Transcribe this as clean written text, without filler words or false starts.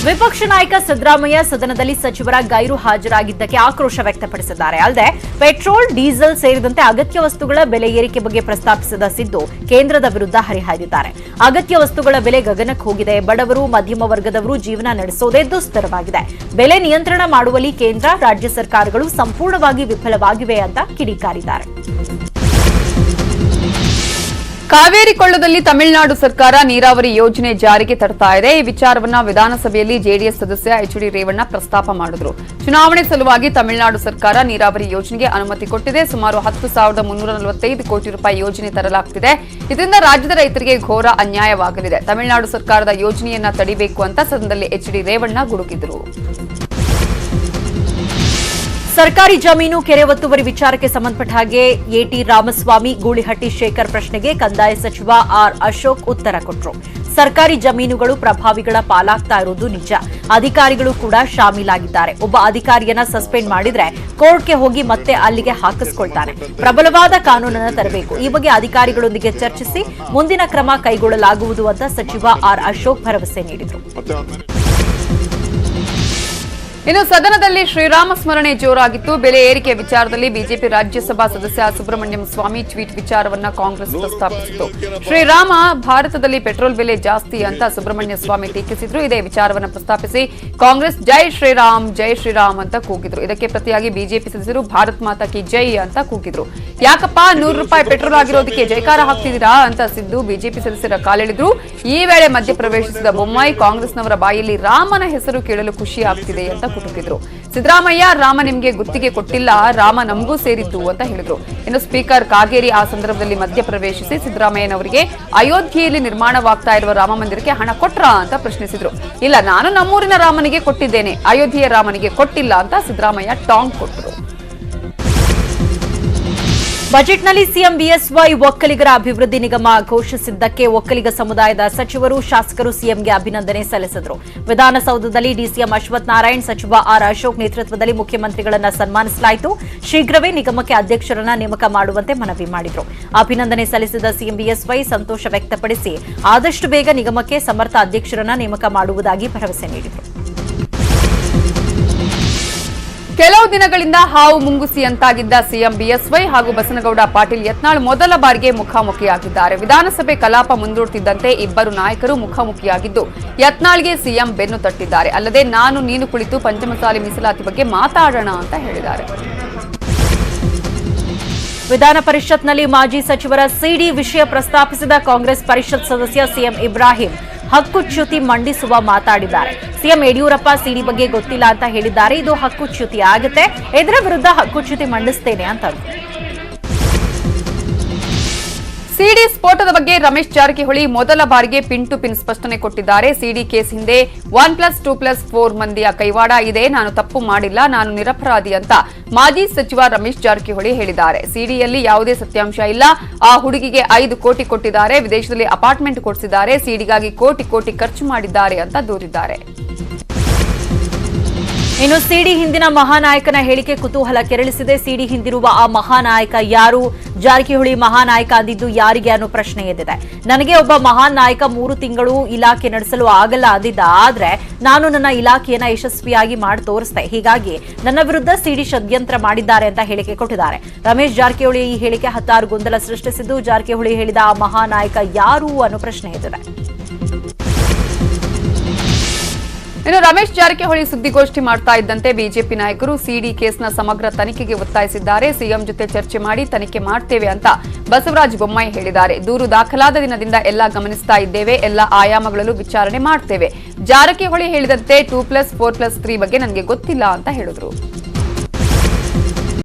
ವಿಪಕ್ಷ ನಾಯಕ ಸಿದ್ದರಾಮಯ್ಯ ಸದನದಲ್ಲಿ ಸಚಿವರ ಗೈರು ಹಾಜರಾಗಿದ್ದಕ್ಕೆ ಆಕ್ರೋಶ ವ್ಯಕ್ತಪಡಿಸಿದ್ದಾರೆ. ಅಲ್ಲದೆ ಪೆಟ್ರೋಲ್, ಡೀಸೆಲ್ ಸೇರಿದಂತೆ ಅಗತ್ಯ ವಸ್ತುಗಳ ಬೆಲೆ ಏರಿಕೆ ಬಗ್ಗೆ ಪ್ರಸ್ತಾಪಿಸಿದ ಸಿದ್ದು ಕೇಂದ್ರದ ವಿರುದ್ಧ ಹರಿಹಾಯ್ದಿದ್ದಾರೆ. ಅಗತ್ಯ ವಸ್ತುಗಳ ಬೆಲೆ ಗಗನಕ್ಕೆ ಹೋಗಿದೆ. ಬಡವರು, ಮಧ್ಯಮ ವರ್ಗದವರು ಜೀವನ ನಡೆಸೋದೇ ದುಸ್ತರವಾಗಿದೆ. ಬೆಲೆ ನಿಯಂತ್ರಣ ಮಾಡುವಲ್ಲಿ ಕೇಂದ್ರ, ರಾಜ್ಯ ಸರ್ಕಾರಗಳು ಸಂಪೂರ್ಣವಾಗಿ ವಿಫಲವಾಗಿವೆ ಅಂತ ಕಿಡಿಕಾರಿದ್ದಾರೆ. ಕಾವೇರಿ ಕೊಳ್ಳದಲ್ಲಿ ತಮಿಳುನಾಡು ಸರ್ಕಾರ ನೀರಾವರಿ ಯೋಜನೆ ಜಾರಿಗೆ ತರ್ತಾ ಇದೆ. ಈ ವಿಚಾರವನ್ನ ವಿಧಾನಸಭೆಯಲ್ಲಿ ಜೆಡಿಎಸ್ ಸದಸ್ಯ ಎಚ್.ಡಿ. ರೇವಣ್ಣ ಪ್ರಸ್ತಾಪ ಮಾಡಿದ್ರು. ಚುನಾವಣೆ ಸಲುವಾಗಿ ತಮಿಳುನಾಡು ಸರ್ಕಾರ ನೀರಾವರಿ ಯೋಜನೆಗೆ ಅನುಮತಿ ಕೊಟ್ಟಿದೆ. ಸುಮಾರು 10,345 ಕೋಟಿ ರೂಪಾಯಿ ಯೋಜನೆ ತರಲಾಗುತ್ತಿದೆ. ಇದರಿಂದ ರಾಜ್ಯದ ರೈತರಿಗೆ ಘೋರ ಅನ್ಯಾಯವಾಗಲಿದೆ. ತಮಿಳುನಾಡು ಸರ್ಕಾರದ ಯೋಜನೆಯನ್ನ ತಡಿಬೇಕು ಅಂತ ಸದನದಲ್ಲಿ ಎಚ್.ಡಿ. ರೇವಣ್ಣ ಗುಡುಗಿದ್ರು. ಸರ್ಕಾರಿ ಜಮೀನು ಕೆರೆ ಒತ್ತುವರಿ ವಿಚಾರಕ್ಕೆ ಸಂಬಂಧಪಟ್ಟ ಹಾಗೆ ಎಟಿ ರಾಮಸ್ವಾಮಿ, ಗೂಳಿಹಟ್ಟಿ ಶೇಖರ್ ಪ್ರಶ್ನೆಗೆ ಕಂದಾಯ ಸಚಿವ ಆರ್ ಅಶೋಕ್ ಉತ್ತರ ಕೊಟ್ಟರು. ಸರ್ಕಾರಿ ಜಮೀನುಗಳು ಪ್ರಭಾವಿಗಳ ಪಾಲಾಗ್ತಾ ಇರೋದು ನಿಜ. ಅಧಿಕಾರಿಗಳು ಕೂಡ ಶಾಮೀಲಾಗಿದ್ದಾರೆ. ಒಬ್ಬ ಅಧಿಕಾರಿಯನ್ನ ಸಸ್ಪೆಂಡ್ ಮಾಡಿದ್ರೆ ಕೋರ್ಟ್ಗೆ ಹೋಗಿ ಮತ್ತೆ ಅಲ್ಲಿಗೆ ಹಾಕಿಸ್ಕೊಳ್ತಾನೆ. ಪ್ರಬಲವಾದ ಕಾನೂನನ್ನು ತರಬೇಕು. ಈ ಬಗ್ಗೆ ಅಧಿಕಾರಿಗಳೊಂದಿಗೆ ಚರ್ಚಿಸಿ ಮುಂದಿನ ಕ್ರಮ ಕೈಗೊಳ್ಳಲಾಗುವುದು ಅಂತ ಸಚಿವ ಆರ್ ಅಶೋಕ್ ಭರವಸೆ ನೀಡಿದರು. ಇನ್ನು ಸದನದಲ್ಲಿ ಶ್ರೀರಾಮ ಸ್ಮರಣೆ ಜೋರಾಗಿತ್ತು. ಬೆಲೆ ಏರಿಕೆ ವಿಚಾರದಲ್ಲಿ ಬಿಜೆಪಿ ರಾಜ್ಯಸಭಾ ಸದಸ್ಯ ಸುಬ್ರಹ್ಮಣ್ಯಂ ಸ್ವಾಮಿ ಟ್ವೀಟ್ ವಿಚಾರವನ್ನ ಕಾಂಗ್ರೆಸ್ ಪ್ರಸ್ತಾಪಿಸಿತು. ಶ್ರೀರಾಮ ಭಾರತದಲ್ಲಿ ಪೆಟ್ರೋಲ್ ಬೆಲೆ ಜಾಸ್ತಿ ಅಂತ ಸುಬ್ರಹ್ಮಣ್ಯ ಸ್ವಾಮಿ ಟೀಕಿಸಿದ್ರು. ಇದೇ ವಿಚಾರವನ್ನು ಪ್ರಸ್ತಾಪಿಸಿ ಕಾಂಗ್ರೆಸ್ ಜೈ ಶ್ರೀರಾಮ್ ಅಂತ ಕೂಗಿದ್ರು. ಇದಕ್ಕೆ ಪ್ರತಿಯಾಗಿ ಬಿಜೆಪಿ ಸದಸ್ಯರು ಭಾರತ್ ಮಾತಾ ಕಿ ಜೈ ಅಂತ ಕೂಗಿದ್ರು. ಯಾಕಪ್ಪ 100 ರೂಪಾಯಿ ಪೆಟ್ರೋಲ್ ಆಗಿರೋದಕ್ಕೆ ಜೈಕಾರ ಹಾಕ್ತಿದ್ದೀರಾ ಅಂತ ಸಿದ್ದು ಬಿಜೆಪಿ ಸದಸ್ಯರ ಕಾಲೆಳೆದ್ರು. ಈ ವೇಳೆ ಮಧ್ಯಪ್ರವೇಶಿಸಿದ ಬೊಮ್ಮಾಯಿ ಕಾಂಗ್ರೆಸ್ನವರ ಬಾಯಲ್ಲಿ ರಾಮನ ಹೆಸರು ಕೇಳಲು ಖುಷಿ ಆಗ್ತಿದೆ ಅಂತ ಕುಟುಕಿದ್ರು. ಸಿದ್ದರಾಮಯ್ಯ, ರಾಮ ನಿಮ್ಗೆ ಗುತ್ತಿಗೆ ಕೊಟ್ಟಿಲ್ಲ, ರಾಮ ನಮಗೂ ಸೇರಿದ್ದು ಅಂತ ಹೇಳಿದ್ರು. ಇನ್ನು ಸ್ಪೀಕರ್ ಕಾಗೇರಿ ಆ ಸಂದರ್ಭದಲ್ಲಿ ಮಧ್ಯಪ್ರವೇಶಿಸಿ ಸಿದ್ದರಾಮಯ್ಯನವರಿಗೆ ಅಯೋಧ್ಯೆಯಲ್ಲಿ ನಿರ್ಮಾಣವಾಗ್ತಾ ಇರುವ ರಾಮ ಮಂದಿರಕ್ಕೆ ಹಣ ಕೊಟ್ರಾ ಅಂತ ಪ್ರಶ್ನಿಸಿದ್ರು. ಇಲ್ಲ, ನಾನು ನಮ್ಮೂರಿನ ರಾಮನಿಗೆ ಕೊಟ್ಟಿದ್ದೇನೆ, ಅಯೋಧ್ಯೆಯ ರಾಮನಿಗೆ ಕೊಟ್ಟಿಲ್ಲ ಅಂತ ಸಿದ್ದರಾಮಯ್ಯ ಟಾಂಗ್ ಕೊಟ್ಟರು. ಬಜೆಟ್ನಲ್ಲಿ ಸಿಎಂ ಬಿಎಸ್ವೈ ಒಕ್ಕಲಿಗರ ಅಭಿವೃದ್ಧಿ ನಿಗಮ ಘೋಷಿಸಿದ್ದಕ್ಕೆ ಒಕ್ಕಲಿಗ ಸಮುದಾಯದ ಸಚಿವರು, ಶಾಸಕರು ಸಿಎಂಗೆ ಅಭಿನಂದನೆ ಸಲ್ಲಿಸಿದರು. ವಿಧಾನಸೌಧದಲ್ಲಿ ಡಿಸಿಎಂ ಅಶ್ವಥ್ ನಾರಾಯಣ್, ಸಚಿವ ಆರ್ ಅಶೋಕ್ ನೇತೃತ್ವದಲ್ಲಿ ಮುಖ್ಯಮಂತ್ರಿಗಳನ್ನ ಸನ್ಮಾನಿಸಲಾಯಿತು. ಶೀಘ್ರವೇ ನಿಗಮಕ್ಕೆ ಅಧ್ಯಕ್ಷರನ್ನ ನೇಮಕ ಮಾಡುವಂತೆ ಮನವಿ ಮಾಡಿದರು. ಅಭಿನಂದನೆ ಸಲ್ಲಿಸಿದ ಸಿಎಂ ಬಿಎಸ್ವೈ ಸಂತೋಷ ವ್ಯಕ್ತಪಡಿಸಿ ಆದಷ್ಟು ಬೇಗ ನಿಗಮಕ್ಕೆ ಸಮರ್ಥ ಅಧ್ಯಕ್ಷರನ್ನ ನೇಮಕ ಮಾಡುವುದಾಗಿ ಭರವಸೆ ನೀಡಿದರು. ಕೆಲವು ದಿನಗಳಿಂದ ಹಾವು ಮುಂಗುಸಿಯಂತಾಗಿದ್ದ ಸಿಎಂ ಬಿಎಸ್ವೈ ಹಾಗೂ ಬಸನಗೌಡ ಪಾಟೀಲ್ ಯತ್ನಾಳ್ ಮೊದಲ ಬಾರಿಗೆ ಮುಖಾಮುಖಿಯಾಗಿದ್ದಾರೆ. ವಿಧಾನಸಭೆ ಕಲಾಪ ಮುಂದೂಡುತ್ತಿದ್ದಂತೆ ಇಬ್ಬರು ನಾಯಕರು ಮುಖಾಮುಖಿಯಾಗಿದ್ದು ಯತ್ನಾಳ್ಗೆ ಸಿಎಂ ಬೆನ್ನು ತಟ್ಟಿದ್ದಾರೆ. ಅಲ್ಲದೆ ನಾನು ನೀನು ಕುಳಿತು ಪಂಚಮಸಾಲಿ ಮೀಸಲಾತಿ ಬಗ್ಗೆ ಮಾತಾಡೋಣ ಅಂತ ಹೇಳಿದ್ದಾರೆ. ವಿಧಾನ ಪರಿಷತ್ನಲ್ಲಿ ಮಾಜಿ ಸಚಿವರ ಸಿಡಿ ವಿಷಯ ಪ್ರಸ್ತಾಪಿಸಿದ ಕಾಂಗ್ರೆಸ್ ಪರಿಷತ್ ಸದಸ್ಯ ಸಿಎಂ ಇಬ್ರಾಹಿಂ ಹಕ್ಕುಚ್ಯುತಿ ಮಂಡಿಸುವ ಮಾತಾಡಿದ್ದಾರೆ. ಸಿಎಂ ಯಡಿಯೂರಪ್ಪ ಸಿಡಿ ಬಗ್ಗೆ ಗೊತ್ತಿಲ್ಲ ಅಂತ ಹೇಳಿದ್ದಾರೆ. ಇದು ಹಕ್ಕುಚ್ಯುತಿ ಆಗುತ್ತೆ, ಇದರ ವಿರುದ್ಧ ಹಕ್ಕುಚ್ಯುತಿ ಮಂಡಿಸ್ತೇನೆ ಅಂತ. ಸಿಡಿ ಸ್ಫೋಟದ ಬಗ್ಗೆ ರಮೇಶ್ ಜಾರಕಿಹೊಳಿ ಮೊದಲ ಬಾರಿಗೆ ಪಿನ್ ಟು ಪಿನ್ ಸ್ಪಷ್ಟನೆ ಕೊಟ್ಟಿದ್ದಾರೆ. ಸಿಡಿ ಕೇಸ್ ಹಿಂದೆ 1+2+4 ಮಂದಿಯ ಕೈವಾಡ ಇದೆ. ನಾನು ತಪ್ಪು ಮಾಡಿಲ್ಲ, ನಾನು ನಿರಪರಾಧಿ ಅಂತ ಮಾಜಿ ಸಚಿವ ರಮೇಶ್ ಜಾರಕಿಹೊಳಿ ಹೇಳಿದ್ದಾರೆ. ಸಿಡಿಯಲ್ಲಿ ಯಾವುದೇ ಸತ್ಯಾಂಶ ಇಲ್ಲ. ಆ ಹುಡುಗಿಗೆ 5 ಕೋಟಿ ಕೊಟ್ಟಿದ್ದಾರೆ, ವಿದೇಶದಲ್ಲಿ ಅಪಾರ್ಟ್ಮೆಂಟ್ ಕೊಡಿಸಿದ್ದಾರೆ, ಸಿಡಿಗಾಗಿ ಕೋಟಿ ಖರ್ಚು ಮಾಡಿದ್ದಾರೆ ಅಂತ ದೂರಿದ್ದಾರೆ. ಇನ್ನು ಸಿಡಿ ಹಿಂದಿನ ಮಹಾನಾಯಕನ ಹೇಳಿಕೆ ಕುತೂಹಲ ಕೆರಳಿಸಿದೆ. ಸಿಡಿ ಹಿಂದಿರುವ ಆ ಮಹಾನಾಯಕ ಯಾರು? ಜಾರಕಿಹೊಳಿ ಮಹಾನಾಯಕ ಅಂದಿದ್ದು ಯಾರಿಗೆ ಅನ್ನೋ ಪ್ರಶ್ನೆ ಎದ್ದಿದೆ. ನನಗೆ ಒಬ್ಬ ಮಹಾನ್ ನಾಯಕ 3 ತಿಂಗಳು ಇಲಾಖೆ ನಡೆಸಲು ಆಗಲ್ಲ ಅಂದಿದ್ದ, ಆದ್ರೆ ನಾನು ನನ್ನ ಇಲಾಖೆಯನ್ನ ಯಶಸ್ವಿಯಾಗಿ ಮಾಡಿ ತೋರಿಸಿದೆ. ಹೀಗಾಗಿ ನನ್ನ ವಿರುದ್ಧ ಸಿಡಿ ಷಡ್ಯಂತ್ರ ಮಾಡಿದ್ದಾರೆ ಅಂತ ಹೇಳಿಕೆ ಕೊಟ್ಟಿದ್ದಾರೆ. ರಮೇಶ್ ಜಾರಕಿಹೊಳಿ ಈ ಹೇಳಿಕೆ ಹತ್ತಾರು ಗೊಂದಲ ಸೃಷ್ಟಿಸಿದ್ದು, ಜಾರಕಿಹೊಳಿ ಹೇಳಿದ ಆ ಮಹಾನಾಯಕ ಯಾರು ಅನ್ನೋ ಪ್ರಶ್ನೆ ಎದ್ದಿದೆ. ಇನ್ನು ರಮೇಶ್ ಜಾರಕಿಹೊಳಿ ಸುದ್ದಿಗೋಷ್ಠಿ ಮಾಡ್ತಾ ಇದ್ದಂತೆ ಬಿಜೆಪಿ ನಾಯಕರು ಸಿಡಿ ಕೇಸ್ನ ಸಮಗ್ರ ತನಿಖೆಗೆ ಒತ್ತಾಯಿಸಿದ್ದಾರೆ. ಸಿಎಂ ಜೊತೆ ಚರ್ಚೆ ಮಾಡಿ ತನಿಖೆ ಮಾಡ್ತೇವೆ ಅಂತ ಬಸವರಾಜ ಬೊಮ್ಮಾಯಿ ಹೇಳಿದ್ದಾರೆ. ದೂರು ದಾಖಲಾದ ದಿನದಿಂದ ಎಲ್ಲ ಗಮನಿಸ್ತಾ ಇದ್ದೇವೆ, ಎಲ್ಲ ಆಯಾಮಗಳಲ್ಲೂ ವಿಚಾರಣೆ ಮಾಡ್ತೇವೆ. ಜಾರಕಿಹೊಳಿ ಹೇಳಿದಂತೆ 2+4+3 ಬಗ್ಗೆ ನನಗೆ ಗೊತ್ತಿಲ್ಲ ಅಂತ ಹೇಳಿದ್ರು.